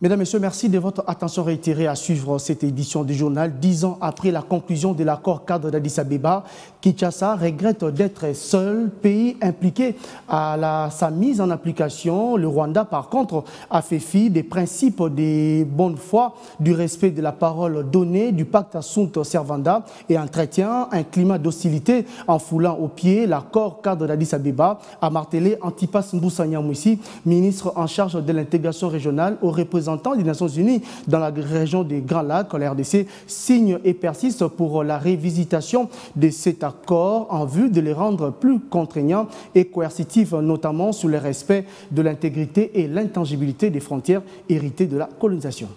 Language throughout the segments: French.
Mesdames, Messieurs, merci de votre attention réitérée à suivre cette édition du journal. 10 ans après la conclusion de l'accord cadre d'Addis Abeba, Kinshasa regrette d'être seul pays impliqué à sa mise en application. Le Rwanda, par contre, a fait fi des principes de bonne foi, du respect de la parole donnée, du pacte Sunt Servanda et entretient un climat d'hostilité en foulant au pied l'accord cadre d'Addis Abeba, a martelé Antipas Mbusa Nyamwisi, ministre en charge de l'intégration régionale, aux représentants des Nations Unies dans la région des Grands Lacs. La RDC signe et persiste pour la révisitation de cet accord en vue de les rendre plus contraignants et coercitifs, notamment sur le respect de l'intégrité et l'intangibilité des frontières héritées de la colonisation.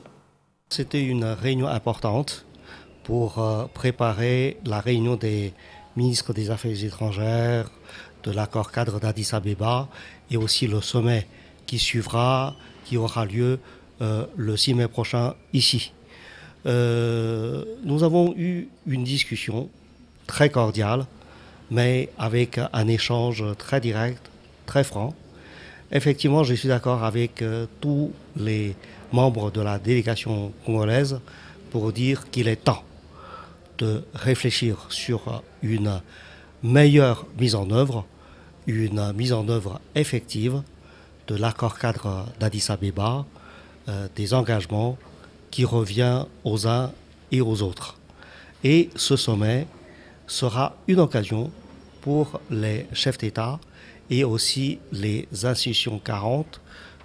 C'était une réunion importante pour préparer la réunion des ministres des Affaires étrangères, de l'accord cadre d'Addis Abeba et aussi le sommet qui suivra, qui aura lieu le 6 mai prochain ici. Nous avons eu une discussion très cordiale, mais avec un échange très direct, très franc. Effectivement, je suis d'accord avec tous les membres de la délégation congolaise pour dire qu'il est temps de réfléchir sur une meilleure mise en œuvre, une mise en œuvre effective de l'accord cadre d'Addis Abeba, des engagements qui revient aux uns et aux autres. Et ce sommet sera une occasion pour les chefs d'État et aussi les institutions 40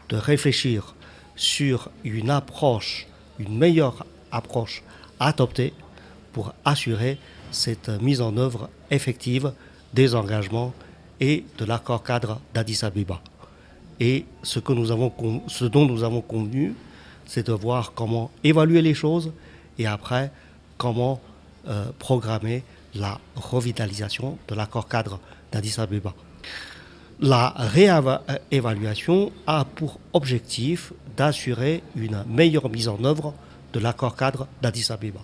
de réfléchir sur une approche, une meilleure approche adoptée pour assurer cette mise en œuvre effective des engagements et de l'accord cadre d'Addis Abeba. Et ce dont nous avons convenu, c'est de voir comment évaluer les choses et après comment programmer la revitalisation de l'accord cadre d'Addis Abeba. La réévaluation a pour objectif d'assurer une meilleure mise en œuvre de l'accord cadre d'Addis Abeba.